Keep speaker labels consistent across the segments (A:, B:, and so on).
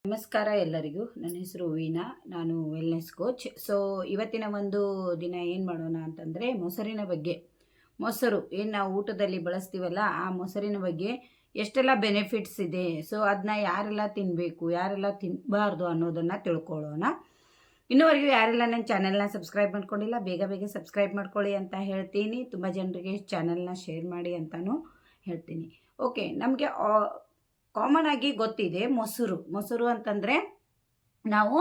A: ನಮಸ್ಕಾರ ಎಲ್ಲರಿಗೂ. ನನ್ನ ಹೆಸರು ವೀಣಾ, ನಾನು ವೆಲ್ನೆಸ್ ಕೋಚ್. ಸೊ ಇವತ್ತಿನ ಒಂದು ದಿನ ಏನು ಮಾಡೋಣ ಅಂತಂದರೆ ಮೊಸರಿನ ಬಗ್ಗೆ. ಮೊಸರು ಏನು ನಾವು ಊಟದಲ್ಲಿ ಬಳಸ್ತೀವಲ್ಲ, ಆ ಮೊಸರಿನ ಬಗ್ಗೆ ಎಷ್ಟೆಲ್ಲ ಬೆನಿಫಿಟ್ಸ್ ಇದೆ, ಸೊ ಅದನ್ನ ಯಾರೆಲ್ಲ ತಿನ್ನಬೇಕು ಯಾರೆಲ್ಲ ತಿನ್ನಬಾರ್ದು ಅನ್ನೋದನ್ನು ತಿಳ್ಕೊಳ್ಳೋಣ. ಇನ್ನೂವರೆಗೂ ಯಾರೆಲ್ಲ ನನ್ನ ಚಾನೆಲ್ನ ಸಬ್ಸ್ಕ್ರೈಬ್ ಮಾಡ್ಕೊಂಡಿಲ್ಲ, ಬೇಗ ಬೇಗ ಸಬ್ಸ್ಕ್ರೈಬ್ ಮಾಡ್ಕೊಳ್ಳಿ ಅಂತ ಹೇಳ್ತೀನಿ. ತುಂಬ ಜನರಿಗೆ ಚಾನೆಲ್ನ ಶೇರ್ ಮಾಡಿ ಅಂತಲೂ ಹೇಳ್ತೀನಿ. ಓಕೆ, ನಮಗೆ ಕಾಮನ್ ಆಗಿ ಗೊತ್ತಿದೆ ಮೊಸರು ಅಂತಂದರೆ ನಾವು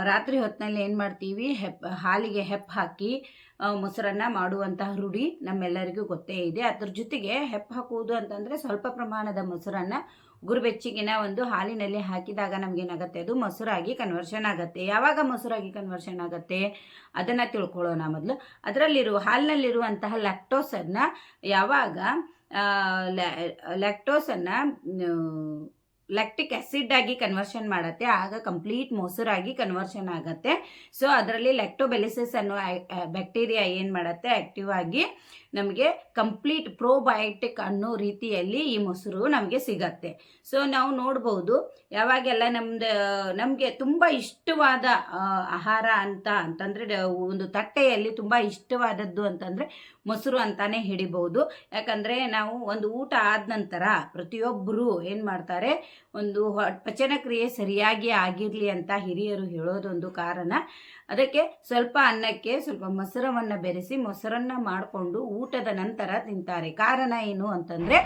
A: ರಾತ್ರಿ ಹೊತ್ತಿನಲ್ಲಿ ಏನು ಮಾಡ್ತೀವಿ, ಹಾಲಿಗೆ ಹೆಪ್ಪು ಹಾಕಿ ಮೊಸರನ್ನು ಮಾಡುವಂತಹ ರೂಢಿ ನಮ್ಮೆಲ್ಲರಿಗೂ ಗೊತ್ತೇ ಇದೆ. ಅದ್ರ ಜೊತೆಗೆ ಹೆಪ್ಪು ಹಾಕುವುದು ಅಂತಂದರೆ ಸ್ವಲ್ಪ ಪ್ರಮಾಣದ ಮೊಸರನ್ನು ಗುರುಬೆಚ್ಚಗಿನ ಒಂದು ಹಾಲಿನಲ್ಲಿ ಹಾಕಿದಾಗ ನಮಗೇನಾಗುತ್ತೆ, ಅದು ಮೊಸರಾಗಿ ಕನ್ವರ್ಷನ್ ಆಗುತ್ತೆ. ಯಾವಾಗ ಮೊಸರಾಗಿ ಕನ್ವರ್ಷನ್ ಆಗುತ್ತೆ ಅದನ್ನು ತಿಳ್ಕೊಳ್ಳೋಣ ಮೊದಲು. ಹಾಲಿನಲ್ಲಿರುವಂತಹ ಲ್ಯಾಕ್ಟೋಸನ್ನು ಯಾವಾಗ ಲ್ಯಾಕ್ಟೋಸನ್ನು ಲ್ಯಾಕ್ಟಿಕ್ ಆ್ಯಸಿಡ್ ಆಗಿ ಕನ್ವರ್ಷನ್ ಮಾಡುತ್ತೆ, ಆಗ ಕಂಪ್ಲೀಟ್ ಮೊಸರಾಗಿ ಕನ್ವರ್ಷನ್ ಆಗುತ್ತೆ. ಸೊ ಅದರಲ್ಲಿ ಲ್ಯಾಕ್ಟೋಬೆಲಿಸಿಸ್ ಅನ್ನೋ ಬ್ಯಾಕ್ಟೀರಿಯಾ ಏನು ಮಾಡುತ್ತೆ, ಆ್ಯಕ್ಟಿವ್ ಆಗಿ ನಮಗೆ ಕಂಪ್ಲೀಟ್ ಪ್ರೋಬಯೋಟಿಕ್ ಅನ್ನೋ ರೀತಿಯಲ್ಲಿ ಈ ಮೊಸರು ನಮಗೆ ಸಿಗತ್ತೆ. ಸೊ ನಾವು ನೋಡ್ಬೋದು, ಯಾವಾಗೆಲ್ಲ ನಮಗೆ ತುಂಬ ಇಷ್ಟವಾದ ಆಹಾರ ಅಂತಂದರೆ ಒಂದು ತಟ್ಟೆಯಲ್ಲಿ ತುಂಬ ಇಷ್ಟವಾದದ್ದು ಅಂತಂದರೆ ಮೊಸರು ಅಂತಾನೆ ಹಿಡಿಬಹುದು. ಯಾಕಂದರೆ ನಾವು ಒಂದು ಊಟ ಆದ ನಂತರ ಪ್ರತಿಯೊಬ್ಬರು ಏನು ಮಾಡ್ತಾರೆ, ಒಂದು ಪಚನ ಕ್ರಿಯೆ ಸರಿಯಾಗಿ ಆಗಿರಲಿ ಅಂತ ಹಿರಿಯರು ಹೇಳೋದೊಂದು ಕಾರಣ. ಅದಕ್ಕೆ ಸ್ವಲ್ಪ ಅನ್ನಕ್ಕೆ ಸ್ವಲ್ಪ ಮೊಸರವನ್ನು ಬೆರೆಸಿ ಮೊಸರನ್ನು ಮಾಡಿಕೊಂಡು ಊಟದ ನಂತರ ತಿಂತಾರೆ. ಕಾರಣ ಏನು ಅಂತಂದರೆ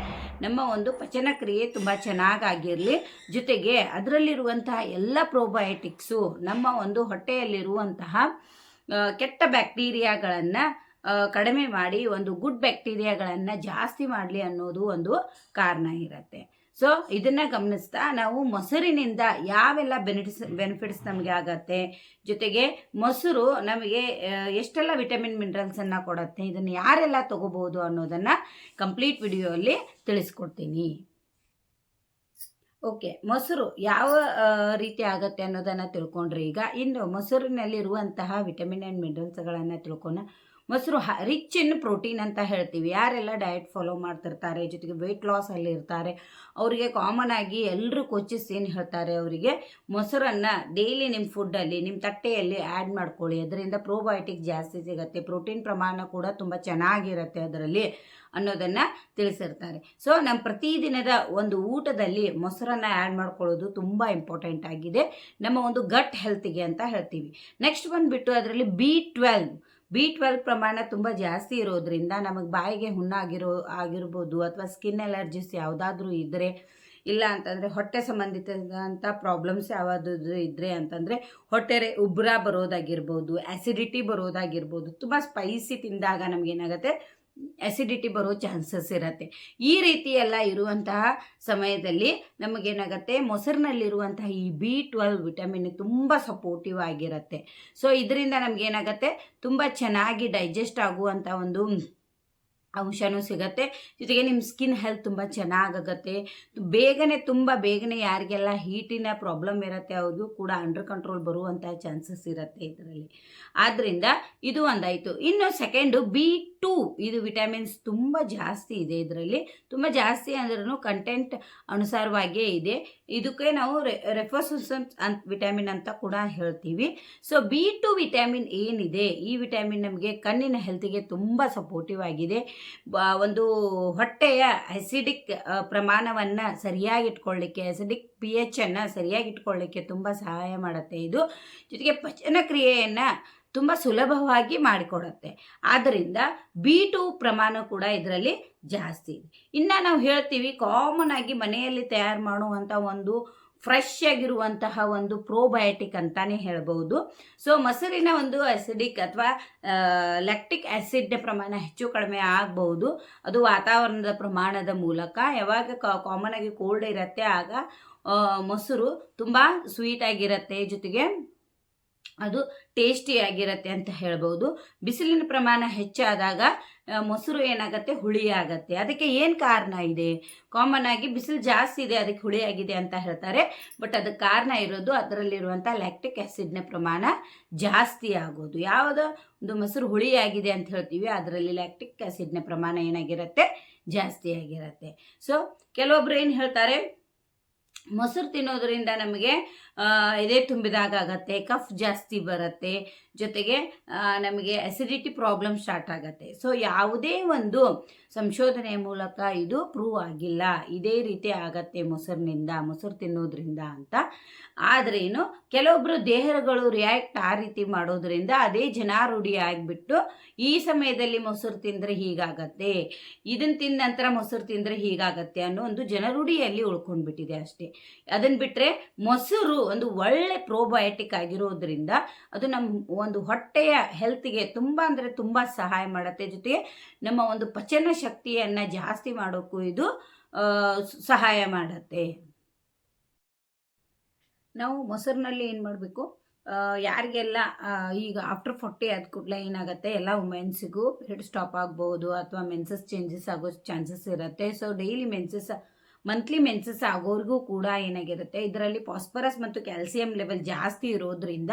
A: ನಮ್ಮ ಒಂದು ಪಚನ ಕ್ರಿಯೆ ತುಂಬ ಚೆನ್ನಾಗಾಗಿರಲಿ, ಜೊತೆಗೆ ಅದರಲ್ಲಿರುವಂತಹ ಎಲ್ಲ ಪ್ರೋಬಯೋಟಿಕ್ಸು ನಮ್ಮ ಒಂದು ಹೊಟ್ಟೆಯಲ್ಲಿರುವಂತಹ ಕೆಟ್ಟ ಬ್ಯಾಕ್ಟೀರಿಯಾಗಳನ್ನು ಕಡಿಮೆ ಮಾಡಿ ಒಂದು ಗುಡ್ ಬ್ಯಾಕ್ಟೀರಿಯಾಗಳನ್ನು ಜಾಸ್ತಿ ಮಾಡಲಿ ಅನ್ನೋದು ಒಂದು ಕಾರಣ ಇರುತ್ತೆ. ಸೊ ಇದನ್ನು ಗಮನಿಸ್ತಾ ನಾವು ಮೊಸರಿನಿಂದ ಯಾವೆಲ್ಲ ಬೆನಿಫಿಟ್ಸ್ ನಮಗೆ ಆಗತ್ತೆ, ಜೊತೆಗೆ ಮೊಸರು ನಮಗೆ ಎಷ್ಟೆಲ್ಲ ವಿಟಮಿನ್ ಮಿನರಲ್ಸನ್ನು ಕೊಡುತ್ತೆ, ಇದನ್ನು ಯಾರೆಲ್ಲ ತಗೋಬಹುದು ಅನ್ನೋದನ್ನು ಕಂಪ್ಲೀಟ್ ವಿಡಿಯೋಲ್ಲಿ ತಿಳಿಸ್ಕೊಡ್ತೀನಿ. ಓಕೆ, ಮೊಸರು ಯಾವ ರೀತಿ ಆಗತ್ತೆ ಅನ್ನೋದನ್ನು ತಿಳ್ಕೊಂಡ್ರೆ ಈಗ ಇನ್ನು ಮೊಸರಿನಲ್ಲಿರುವಂತಹ ವಿಟಮಿನ್ ಆ್ಯಂಡ್ ಮಿನರಲ್ಸ್ಗಳನ್ನು ತಿಳ್ಕೊಂಡ. ಮೊಸರು ರಿಚ್ ಇನ್ ಪ್ರೋಟೀನ್ ಅಂತ ಹೇಳ್ತೀವಿ. ಯಾರೆಲ್ಲ ಡಯಟ್ ಫಾಲೋ ಮಾಡ್ತಿರ್ತಾರೆ, ಜೊತೆಗೆ ವೆಯ್ಟ್ ಲಾಸ್ ಅಲ್ಲಿ ಇರ್ತಾರೆ, ಅವರಿಗೆ ಕಾಮನ್ ಆಗಿ ಎಲ್ಲರೂ ಕೋಚಸ್ ಏನು ಹೇಳ್ತಾರೆ, ಅವರಿಗೆ ಮೊಸರನ್ನು ಡೈಲಿ ನಿಮ್ಮ ಫುಡ್ಡಲ್ಲಿ ನಿಮ್ಮ ತಟ್ಟೆಯಲ್ಲಿ ಆ್ಯಡ್ ಮಾಡ್ಕೊಳ್ಳಿ, ಅದರಿಂದ ಪ್ರೋಬಯೋಟಿಕ್ ಜಾಸ್ತಿ ಸಿಗುತ್ತೆ, ಪ್ರೋಟೀನ್ ಪ್ರಮಾಣ ಕೂಡ ತುಂಬ ಚೆನ್ನಾಗಿರುತ್ತೆ ಅದರಲ್ಲಿ ಅನ್ನೋದನ್ನು ತಿಳಿಸಿರ್ತಾರೆ. ಸೊ ನಮ್ಮ ಪ್ರತಿದಿನದ ಒಂದು ಊಟದಲ್ಲಿ ಮೊಸರನ್ನು ಆ್ಯಡ್ ಮಾಡ್ಕೊಳ್ಳೋದು ತುಂಬ ಇಂಪಾರ್ಟೆಂಟ್ ಆಗಿದೆ ನಮ್ಮ ಒಂದು ಗಟ್ ಹೆಲ್ತಿಗೆ ಅಂತ ಹೇಳ್ತೀವಿ. ನೆಕ್ಸ್ಟ್ ಬಂದುಬಿಟ್ಟು ಅದರಲ್ಲಿ B12 ಪ್ರಮಾಣ ತುಂಬ ಜಾಸ್ತಿ ಇರೋದ್ರಿಂದ ನಮಗೆ ಬಾಯಿಗೆ ಆಗಿರ್ಬೋದು, ಅಥವಾ ಸ್ಕಿನ್ ಅಲರ್ಜಿಸ್ ಯಾವುದಾದ್ರೂ ಇದ್ದರೆ, ಇಲ್ಲ ಅಂತಂದರೆ ಹೊಟ್ಟೆ ಸಂಬಂಧಿತದಂಥ ಪ್ರಾಬ್ಲಮ್ಸ್ ಯಾವುದಾದ್ರೂ ಇದ್ದರೆ ಅಂತಂದರೆ ಹೊಟ್ಟೆ ಉಬ್ಬರ ಬರೋದಾಗಿರ್ಬೋದು, ಆ್ಯಸಿಡಿಟಿ ಬರೋದಾಗಿರ್ಬೋದು, ತುಂಬ ಸ್ಪೈಸಿ ತಿಂದಾಗ ನಮಗೇನಾಗುತ್ತೆ ಆ್ಯಸಿಡಿಟಿ ಬರೋ ಚಾನ್ಸಸ್ ಇರುತ್ತೆ. ಈ ರೀತಿ ಎಲ್ಲ ಇರುವಂತಹ ಸಮಯದಲ್ಲಿ ನಮಗೇನಾಗುತ್ತೆ, ಮೊಸರಿನಲ್ಲಿರುವಂತಹ ಈ B12 ವಿಟಮಿನ್ ತುಂಬ ಸಪೋರ್ಟಿವ್ ಆಗಿರುತ್ತೆ. ಸೊ ಇದರಿಂದ ನಮಗೇನಾಗುತ್ತೆ, ತುಂಬ ಚೆನ್ನಾಗಿ ಡೈಜೆಸ್ಟ್ ಆಗುವಂಥ ಒಂದು ಅಂಶನೂ ಸಿಗುತ್ತೆ, ಜೊತೆಗೆ ನಿಮ್ಮ ಸ್ಕಿನ್ ಹೆಲ್ತ್ ತುಂಬ ಚೆನ್ನಾಗಾಗತ್ತೆ. ತುಂಬ ಬೇಗನೆ ಯಾರಿಗೆಲ್ಲ ಹೀಟಿನ ಪ್ರಾಬ್ಲಮ್ ಇರುತ್ತೆ ಅದು ಕೂಡ ಅಂಡರ್ ಕಂಟ್ರೋಲ್ ಬರುವಂಥ ಚಾನ್ಸಸ್ ಇರುತ್ತೆ ಇದರಲ್ಲಿ. ಆದ್ದರಿಂದ ಇದು ಒಂದಾಯಿತು. ಇನ್ನು ಸೆಕೆಂಡು B2, ಇದು ವಿಟಮಿನ್ಸ್ ತುಂಬ ಜಾಸ್ತಿ ಇದೆ ಇದರಲ್ಲಿ. ತುಂಬ ಜಾಸ್ತಿ ಅಂದ್ರೂ ಕಂಟೆಂಟ್ ಅನುಸಾರವಾಗಿಯೇ ಇದೆ. ಇದಕ್ಕೆ ನಾವು ರೆಫೋಸನ್ ವಿಟಮಿನ್ ಅಂತ ಕೂಡ ಹೇಳ್ತೀವಿ. ಸೊ B2 ವಿಟಮಿನ್ ಏನಿದೆ, ಈ ವಿಟಮಿನ್ ನಮಗೆ ಕಣ್ಣಿನ ಹೆಲ್ತಿಗೆ ತುಂಬ ಸಪೋರ್ಟಿವ್ ಆಗಿದೆ. ಒಂದು ಹೊಟ್ಟೆಯ ಆ್ಯಸಿಡಿಕ್ ಪ್ರಮಾಣವನ್ನು ಸರಿಯಾಗಿ ಇಟ್ಕೊಳ್ಳಿಕ್ಕೆ, ಆ್ಯಸಿಡಿಕ್ pH ಅನ್ನು ಸರಿಯಾಗಿ ಇಟ್ಕೊಳ್ಳಿಕ್ಕೆ ತುಂಬ ಸಹಾಯ ಮಾಡುತ್ತೆ ಇದು. ಜೊತೆಗೆ ಪಚನ ಕ್ರಿಯೆಯನ್ನು ತುಂಬ ಸುಲಭವಾಗಿ ಮಾಡಿಕೊಡುತ್ತೆ. ಆದ್ದರಿಂದ B2 ಪ್ರಮಾಣ ಕೂಡ ಇದರಲ್ಲಿ ಜಾಸ್ತಿ ಇದೆ. ಇನ್ನು ನಾವು ಹೇಳ್ತೀವಿ, ಕಾಮನ್ ಆಗಿ ಮನೆಯಲ್ಲಿ ತಯಾರು ಮಾಡುವಂಥ ಒಂದು ಫ್ರೆಶ್ ಆಗಿರುವಂತಹ ಒಂದು ಪ್ರೋಬಯೋಟಿಕ್ ಅಂತಾನೆ ಹೇಳ್ಬೋದು. ಸೊ ಮೊಸರಿನ ಒಂದು ಆ್ಯಸಿಡಿಕ್ ಅಥವಾ ಲ್ಯಾಕ್ಟಿಕ್ ಆ್ಯಸಿಡ್ ಪ್ರಮಾಣ ಹೆಚ್ಚು ಕಡಿಮೆ ಆಗ್ಬೋದು, ಅದು ವಾತಾವರಣದ ಪ್ರಮಾಣದ ಮೂಲಕ. ಯಾವಾಗ ಕಾಮನ್ ಆಗಿ ಕೋಲ್ಡ್ ಇರುತ್ತೆ ಆಗ ಮೊಸರು ತುಂಬ ಸ್ವೀಟ್ ಆಗಿರುತ್ತೆ, ಜೊತೆಗೆ ಅದು ಟೇಸ್ಟಿಯಾಗಿರುತ್ತೆ ಅಂತ ಹೇಳ್ಬೋದು. ಬಿಸಿಲಿನ ಪ್ರಮಾಣ ಹೆಚ್ಚಾದಾಗ ಮೊಸರು ಏನಾಗುತ್ತೆ, ಹುಳಿ ಆಗುತ್ತೆ. ಅದಕ್ಕೆ ಏನು ಕಾರಣ ಇದೆ, ಕಾಮನ್ ಆಗಿ ಬಿಸಿಲು ಜಾಸ್ತಿ ಇದೆ ಅದಕ್ಕೆ ಹುಳಿ ಆಗಿದೆ ಅಂತ ಹೇಳ್ತಾರೆ. ಬಟ್ ಅದಕ್ಕೆ ಕಾರಣ ಇರೋದು ಅದರಲ್ಲಿರುವಂಥ ಲ್ಯಾಕ್ಟಿಕ್ ಆ್ಯಸಿಡ್ನ ಪ್ರಮಾಣ ಜಾಸ್ತಿ ಆಗೋದು. ಯಾವುದೋ ಒಂದು ಮೊಸರು ಹುಳಿಯಾಗಿದೆ ಅಂತ ಹೇಳ್ತೀವಿ, ಅದರಲ್ಲಿ ಲ್ಯಾಕ್ಟಿಕ್ ಆ್ಯಸಿಡ್ನ ಪ್ರಮಾಣ ಏನಾಗಿರುತ್ತೆ, ಜಾಸ್ತಿ ಆಗಿರುತ್ತೆ. ಸೊ ಕೆಲವೊಬ್ರು ಏನು ಹೇಳ್ತಾರೆ, ಮೊಸರು ತಿನ್ನೋದ್ರಿಂದ ನಮಗೆ ಎದೆ ತುಂಬಿದಾಗ ಆಗತ್ತೆ, ಕಫ್ ಜಾಸ್ತಿ ಬರುತ್ತೆ, ಜೊತೆಗೆ ನಮಗೆ ಅಸಿಡಿಟಿ ಪ್ರಾಬ್ಲಮ್ ಸ್ಟಾರ್ಟ್ ಆಗುತ್ತೆ. ಸೊ ಯಾವುದೇ ಒಂದು ಸಂಶೋಧನೆಯ ಮೂಲಕ ಇದು ಪ್ರೂವ್ ಆಗಿಲ್ಲ ಇದೇ ರೀತಿ ಆಗತ್ತೆ ಮೊಸರು ತಿನ್ನೋದ್ರಿಂದ ಅಂತ. ಆದ್ರೇನು ಕೆಲವೊಬ್ರು ದೇಹಗಳು ರಿಯಾಕ್ಟ್ ಆ ರೀತಿ ಮಾಡೋದ್ರಿಂದ ಅದೇ ಜನಾರೂಢಿ ಆಗಿಬಿಟ್ಟು ಈ ಸಮಯದಲ್ಲಿ ಮೊಸರು ತಿಂದರೆ ಹೀಗಾಗತ್ತೆ, ಇದನ್ನ ತಿಂದ ನಂತರ ಮೊಸರು ತಿಂದರೆ ಹೀಗಾಗತ್ತೆ ಅನ್ನೋ ಒಂದು ಜನರೂಢಿಯಲ್ಲಿ ಉಳ್ಕೊಂಡ್ಬಿಟ್ಟಿದೆ ಅಷ್ಟೇ. ಅದನ್ನ ಬಿಟ್ಟರೆ ಮೊಸರು ಒಂದು ಒಳ್ಳೆ ಪ್ರೋಬಯೋಟಿಕ್ ಆಗಿರೋದ್ರಿಂದ ಅದು ನಮ್ಮ ಒಂದು ಹೊಟ್ಟೆಯ ಹೆಲ್ತ್ಗೆ ತುಂಬ ಅಂದರೆ ತುಂಬ ಸಹಾಯ ಮಾಡುತ್ತೆ. ಜೊತೆಗೆ ನಮ್ಮ ಒಂದು ಪಚನ ಶಕ್ತಿಯನ್ನು ಜಾಸ್ತಿ ಮಾಡೋಕ್ಕೂ ಇದು ಸಹಾಯ ಮಾಡುತ್ತೆ. ನಾವು ಮೊಸರಿನಲ್ಲಿ ಏನು ಮಾಡಬೇಕು, ಯಾರಿಗೆಲ್ಲ ಈಗ ಆಫ್ಟರ್ 40 ಆದ ಕೂಡಲೇ ಏನಾಗುತ್ತೆ, ಎಲ್ಲ ವುಮೆನ್ಸಿಗೂ ಪೀರಿಯಡ್ ಸ್ಟಾಪ್ ಆಗ್ಬೋದು ಅಥವಾ ಮೆನ್ಸಸ್ ಚೇಂಜಸ್ ಆಗೋ ಚಾನ್ಸಸ್ ಇರುತ್ತೆ. ಸೊ ಡೈಲಿ ಮಂತ್ಲಿ ಮೆನ್ಸಸ್ ಆಗೋರಿಗೂ ಕೂಡ ಏನಾಗಿರುತ್ತೆ, ಇದರಲ್ಲಿ ಫಾಸ್ಫರಸ್ ಮತ್ತು ಕ್ಯಾಲ್ಸಿಯಂ ಲೆವೆಲ್ ಜಾಸ್ತಿ ಇರೋದ್ರಿಂದ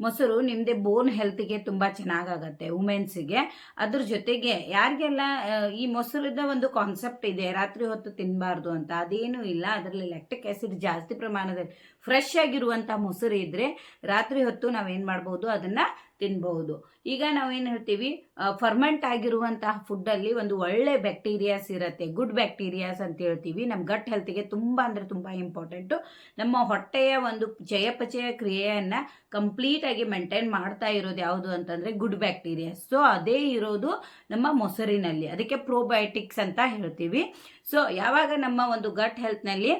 A: ಮೊಸರು ನಿಮ್ಮದೇ ಬೋನ್ ಹೆಲ್ತ್ಗೆ ತುಂಬ ಚೆನ್ನಾಗಾಗತ್ತೆ ವುಮೆನ್ಸಿಗೆ. ಅದ್ರ ಜೊತೆಗೆ ಯಾರಿಗೆಲ್ಲ ಈ ಮೊಸರದ ಒಂದು ಕಾನ್ಸೆಪ್ಟ್ ಇದೆ ರಾತ್ರಿ ಹೊತ್ತು ತಿನ್ನಬಾರ್ದು ಅಂತ, ಅದೇನೂ ಇಲ್ಲ. ಅದರಲ್ಲಿ ಲ್ಯಾಕ್ಟಿಕ್ ಆ್ಯಸಿಡ್ ಜಾಸ್ತಿ ಪ್ರಮಾಣದಲ್ಲಿ ಫ್ರೆಶ್ ಆಗಿರುವಂಥ ಮೊಸರು ಇದ್ದರೆ ರಾತ್ರಿ ಹೊತ್ತು ನಾವೇನು ಮಾಡ್ಬೋದು, ಅದನ್ನು ತಿನ್ಬಹುದು. ಈಗ ನಾವೇನು ಹೇಳ್ತೀವಿ, ಫರ್ಮೆಂಟ್ ಆಗಿರುವಂತಹ ಫುಡ್ಡಲ್ಲಿ ಒಂದು ಒಳ್ಳೆ ಬ್ಯಾಕ್ಟೀರಿಯಾಸ್ ಇರುತ್ತೆ, ಗುಡ್ ಬ್ಯಾಕ್ಟೀರಿಯಾಸ್ ಅಂತ ಹೇಳ್ತೀವಿ. ನಮ್ಮ ಗಟ್ ಹೆಲ್ತ್ಗೆ ತುಂಬ ಅಂದರೆ ತುಂಬ ಇಂಪಾರ್ಟೆಂಟು. ನಮ್ಮ ಹೊಟ್ಟೆಯ ಒಂದು ಚಯಾಪಚಯ ಕ್ರಿಯೆಯನ್ನು ಕಂಪ್ಲೀಟಾಗಿ ಮೇಂಟೈನ್ ಮಾಡ್ತಾ ಇರೋದು ಯಾವುದು ಅಂತಂದರೆ ಗುಡ್ ಬ್ಯಾಕ್ಟೀರಿಯಾಸ್. ಸೊ ಅದೇ ಇರೋದು ನಮ್ಮ ಮೊಸರಿನಲ್ಲಿ, ಅದಕ್ಕೆ ಪ್ರೋಬಯೋಟಿಕ್ಸ್ ಅಂತ ಹೇಳ್ತೀವಿ. ಸೊ ಯಾವಾಗ ನಮ್ಮ ಒಂದು ಗಟ್ ಹೆಲ್ತ್ನಲ್ಲಿ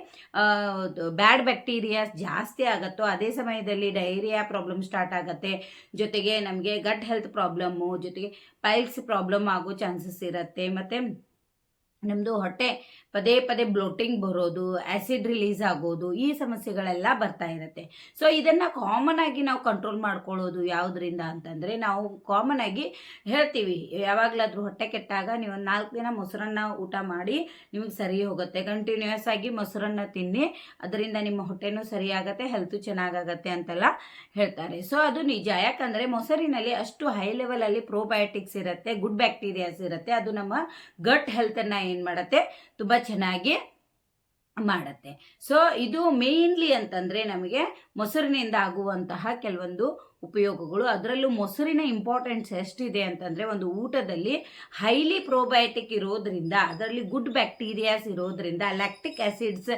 A: ಬ್ಯಾಡ್ ಬ್ಯಾಕ್ಟೀರಿಯಾಸ್ ಜಾಸ್ತಿ ಆಗುತ್ತೋ ಅದೇ ಸಮಯದಲ್ಲಿ ಡೈರಿಯಾ ಪ್ರಾಬ್ಲಮ್ ಸ್ಟಾರ್ಟ್ ಆಗುತ್ತೆ. ಜೊತೆಗೆ ನಮಗೆ ಗಟ್ ಹೆಲ್ತ್ ಪ್ರಾಬ್ಲಮ್ಮು, ಜೊತೆಗೆ ಪೈಲ್ಸ್ ಪ್ರಾಬ್ಲಮ್ ಆಗೋ ಚಾನ್ಸಸ್ ಇರುತ್ತೆ. ಮತ್ತು ನಮ್ಮದು ಹೊಟ್ಟೆ ಪದೇ ಪದೇ ಬ್ಲೋಟಿಂಗ್ ಬರೋದು, ಆ್ಯಸಿಡ್ ರಿಲೀಸ್ ಆಗೋದು, ಈ ಸಮಸ್ಯೆಗಳೆಲ್ಲ ಬರ್ತಾ ಇರುತ್ತೆ. ಸೊ ಇದನ್ನು ಕಾಮನ್ ಆಗಿ ನಾವು ಕಂಟ್ರೋಲ್ ಮಾಡ್ಕೊಳ್ಳೋದು ಯಾವುದರಿಂದ ಅಂತಂದರೆ, ನಾವು ಕಾಮನ್ ಆಗಿ ಹೇಳ್ತೀವಿ ಯಾವಾಗಲಾದರೂ ಹೊಟ್ಟೆ ಕೆಟ್ಟಾಗ ನೀವು 4 ದಿನ ಮೊಸರನ್ನ ಊಟ ಮಾಡಿ ನಿಮಗೆ ಸರಿ ಹೋಗುತ್ತೆ, ಕಂಟಿನ್ಯೂಯಸ್ ಆಗಿ ಮೊಸರನ್ನ ತಿನ್ನಿ, ಅದರಿಂದ ನಿಮ್ಮ ಹೊಟ್ಟೆನೂ ಸರಿಯಾಗತ್ತೆ, ಹೆಲ್ತು ಚೆನ್ನಾಗಾಗತ್ತೆ ಅಂತೆಲ್ಲ ಹೇಳ್ತಾರೆ. ಸೊ ಅದು ನಿಜ. ಯಾಕಂದರೆ ಮೊಸರಿನಲ್ಲಿ ಅಷ್ಟು ಹೈ ಲೆವೆಲಲ್ಲಿ ಪ್ರೋಬಯೋಟಿಕ್ಸ್ ಇರುತ್ತೆ, ಗುಡ್ ಬ್ಯಾಕ್ಟೀರಿಯಾಸ್ ಇರುತ್ತೆ. ಅದು ನಮ್ಮ ಗಟ್ ಹೆಲ್ತನ್ನು ಏನು ಮಾಡುತ್ತೆ, ತುಂಬ ಚೆನ್ನಾಗಿ ಮಾಡುತ್ತೆ. ಸೊ ಇದು ಮೇನ್ಲಿ ಅಂತಂದರೆ ನಮಗೆ ಮೊಸರಿನಿಂದ ಆಗುವಂತಹ ಕೆಲವೊಂದು ಉಪಯೋಗಗಳು. ಅದರಲ್ಲೂ ಮೊಸರಿನ ಇಂಪಾರ್ಟೆನ್ಸ್ ಎಷ್ಟಿದೆ ಅಂತಂದರೆ, ಒಂದು ಊಟದಲ್ಲಿ ಹೈಲಿ ಪ್ರೋಬಯೋಟಿಕ್ ಇರೋದ್ರಿಂದ, ಅದರಲ್ಲಿ ಗುಡ್ ಬ್ಯಾಕ್ಟೀರಿಯಾಸ್ ಇರೋದ್ರಿಂದ, ಲ್ಯಾಕ್ಟಿಕ್ ಆ್ಯಸಿಡ್ಸ್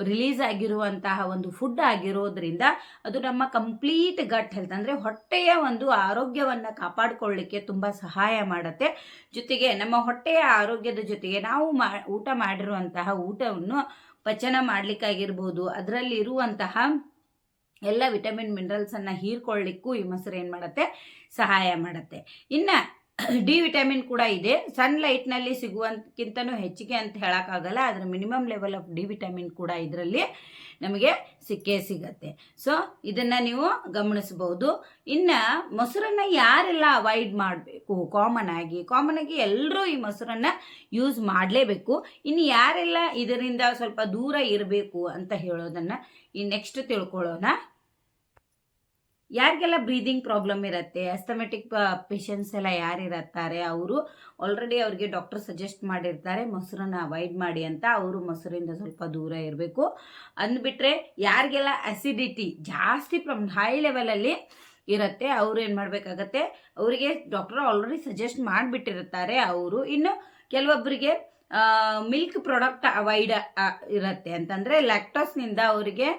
A: ರಿಲೀಸ್ ಆಗಿರುವಂತಹ ಒಂದು ಫುಡ್ ಆಗಿರೋದ್ರಿಂದ ಅದು ನಮ್ಮ ಕಂಪ್ಲೀಟ್ ಗಟ್ ಹೆಲ್ತ್ ಅಂದರೆ ಹೊಟ್ಟೆಯ ಒಂದು ಆರೋಗ್ಯವನ್ನು ಕಾಪಾಡಿಕೊಳ್ಳಿಕ್ಕೆ ತುಂಬ ಸಹಾಯ ಮಾಡುತ್ತೆ. ಜೊತೆಗೆ ನಮ್ಮ ಹೊಟ್ಟೆಯ ಆರೋಗ್ಯದ ಜೊತೆಗೆ ನಾವು ಊಟ ಮಾಡಿರುವಂತಹ ಊಟವನ್ನು ಪಚನ ಮಾಡಲಿಕ್ಕಾಗಿರ್ಬೋದು, ಅದರಲ್ಲಿ ಇರುವಂತಹ ಎಲ್ಲ ವಿಟಮಿನ್ ಮಿನರಲ್ಸನ್ನು ಹೀರ್ಕೊಳ್ಳಿಕ್ಕೂ ಈ ಮೊಸರು ಏನು ಮಾಡುತ್ತೆ, ಸಹಾಯ ಮಾಡುತ್ತೆ. ಇನ್ನು ಡಿ ವಿಟಮಿನ್ ಕೂಡ ಇದೆ. ಸನ್ಲೈಟ್ನಲ್ಲಿ ಸಿಗುವಂತಕ್ಕಿಂತನೂ ಹೆಚ್ಚಿಗೆ ಅಂತ ಹೇಳೋಕ್ಕಾಗಲ್ಲ, ಅದರ minimum level of D vitamin ಕೂಡ ಇದರಲ್ಲಿ ನಮಗೆ ಸಿಗತ್ತೆ. ಸೊ ಇದನ್ನು ನೀವು ಗಮನಿಸಬಹುದು. ಇನ್ನು ಮೊಸರನ್ನು ಯಾರೆಲ್ಲ ಅವಾಯ್ಡ್ ಮಾಡಬೇಕು, ಕಾಮನ್ ಆಗಿ ಎಲ್ಲರೂ ಈ ಮೊಸರನ್ನು ಯೂಸ್ ಮಾಡಲೇಬೇಕು. ಇನ್ನು ಯಾರೆಲ್ಲ ಇದರಿಂದ ಸ್ವಲ್ಪ ದೂರ ಇರಬೇಕು ಅಂತ ಹೇಳೋದನ್ನು ಈ ನೆಕ್ಸ್ಟ್ ತಿಳ್ಕೊಳ್ಳೋಣ. ಯಾರಿಗೆಲ್ಲ ಬ್ರೀದಿಂಗ್ ಪ್ರಾಬ್ಲಮ್ ಇರುತ್ತೆ, ಅಸ್ಥಮೆಟಿಕ್ ಪೇಷಂಟ್ಸ್ ಎಲ್ಲ ಯಾರಿರುತ್ತಾರೆ ಅವರು ಆಲ್ರೆಡಿ ಅವ್ರಿಗೆ ಡಾಕ್ಟರ್ ಸಜೆಸ್ಟ್ ಮಾಡಿರ್ತಾರೆ ಮೊಸರನ್ನು ಅವಾಯ್ಡ್ ಮಾಡಿ ಅಂತ. ಅವರು ಮೊಸರಿಂದ ಸ್ವಲ್ಪ ದೂರ ಇರಬೇಕು. ಅಂದ್ಬಿಟ್ರೆ ಯಾರಿಗೆಲ್ಲ ಅಸಿಡಿಟಿ ಜಾಸ್ತಿ ಹೈ ಲೆವೆಲಲ್ಲಿ ಇರುತ್ತೆ ಅವರು ಏನು ಮಾಡಬೇಕಾಗತ್ತೆ, ಅವರಿಗೆ ಡಾಕ್ಟರ್ ಆಲ್ರೆಡಿ ಸಜೆಸ್ಟ್ ಮಾಡಿಬಿಟ್ಟಿರ್ತಾರೆ ಅವರು. ಇನ್ನು ಕೆಲವೊಬ್ಬರಿಗೆ ಮಿಲ್ಕ್ ಪ್ರಾಡಕ್ಟ್ ಅವಾಯ್ಡ್ ಇರುತ್ತೆ ಅಂತಂದರೆ ಲ್ಯಾಕ್ಟೋಸ್ನಿಂದ ಅವರಿಗೆ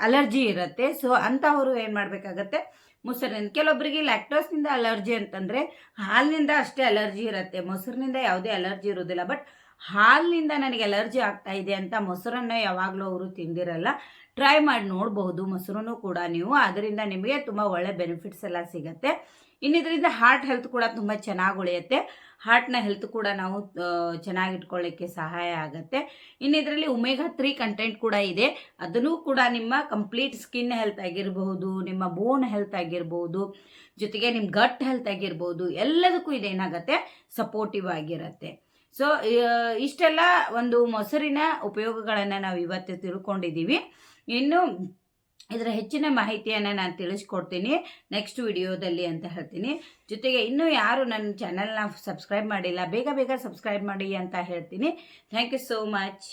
A: ಅಲರ್ಜಿ ಇರುತ್ತೆ. ಸೊ ಅಂಥವರು ಏನು ಮಾಡಬೇಕಾಗತ್ತೆ, ಮೊಸರಿನಿಂದ. ಕೆಲವೊಬ್ಬರಿಗೆ ಲ್ಯಾಕ್ಟೋಸ್ನಿಂದ ಅಲರ್ಜಿ ಅಂತಂದರೆ ಹಾಲಿನಿಂದ ಅಷ್ಟೇ ಅಲರ್ಜಿ ಇರುತ್ತೆ, ಮೊಸರಿನಿಂದ ಯಾವುದೇ ಅಲರ್ಜಿ ಇರೋದಿಲ್ಲ. ಬಟ್ ಹಾಲಿನಿಂದ ನನಗೆ ಅಲರ್ಜಿ ಆಗ್ತಾ ಇದೆ ಅಂತ ಮೊಸರನ್ನು ಯಾವಾಗಲೂ ಅವರು ತಿಂದಿರಲ್ಲ. ಟ್ರೈ ಮಾಡಿ ನೋಡಬಹುದು ಮೊಸರನ್ನು ಕೂಡ ನೀವು, ಅದರಿಂದ ನಿಮಗೆ ತುಂಬ ಒಳ್ಳೆ ಬೆನಿಫಿಟ್ಸ್ ಎಲ್ಲ ಸಿಗುತ್ತೆ. ಇನ್ನಿದ್ರಿಂದ ಹಾರ್ಟ್ ಹೆಲ್ತ್ ಕೂಡ ತುಂಬ ಚೆನ್ನಾಗಿ ಉಳಿಯುತ್ತೆ. ಹಾರ್ಟ್ನ ಹೆಲ್ತ್ ಕೂಡ ನಾವು ಚೆನ್ನಾಗಿಟ್ಕೊಳ್ಳಿಕ್ಕೆ ಸಹಾಯ ಆಗುತ್ತೆ. ಇನ್ನಿದ್ರಲ್ಲಿ ಒಮೆಗಾ 3 ಕಂಟೆಂಟ್ ಕೂಡ ಇದೆ, ಅದನ್ನು ಕೂಡ ನಿಮ್ಮ ಕಂಪ್ಲೀಟ್ ಸ್ಕಿನ್ ಹೆಲ್ತ್ ಆಗಿರಬಹುದು, ನಿಮ್ಮ ಬೋನ್ ಹೆಲ್ತ್ ಆಗಿರ್ಬೋದು, ಜೊತೆಗೆ ನಿಮ್ಮ ಗಟ್ ಹೆಲ್ತ್ ಆಗಿರ್ಬೋದು, ಎಲ್ಲದಕ್ಕೂ ಇದೇನಾಗುತ್ತೆ, ಸಪೋರ್ಟಿವ್ ಆಗಿರುತ್ತೆ. ಸೊ ಇಷ್ಟೆಲ್ಲ ಒಂದು ಮೊಸರಿನ ಉಪಯೋಗಗಳನ್ನು ನಾವು ಇವತ್ತು ತಿಳ್ಕೊಂಡಿದ್ದೀವಿ. ಇನ್ನು ಇದರ ಹೆಚ್ಚಿನ ಮಾಹಿತಿಯನ್ನು ನಾನು ತಿಳಿಸ್ಕೊಡ್ತೀನಿ ನೆಕ್ಸ್ಟ್ ವಿಡಿಯೋದಲ್ಲಿ ಅಂತ ಹೇಳ್ತೀನಿ. ಜೊತೆಗೆ ಇನ್ನೂ ಯಾರು ನನ್ನ ಚಾನಲ್ನ ಸಬ್ಸ್ಕ್ರೈಬ್ ಮಾಡಿಲ್ಲ, ಬೇಗ ಬೇಗ ಸಬ್ಸ್ಕ್ರೈಬ್ ಮಾಡಿ ಅಂತ ಹೇಳ್ತೀನಿ. Thank you so much.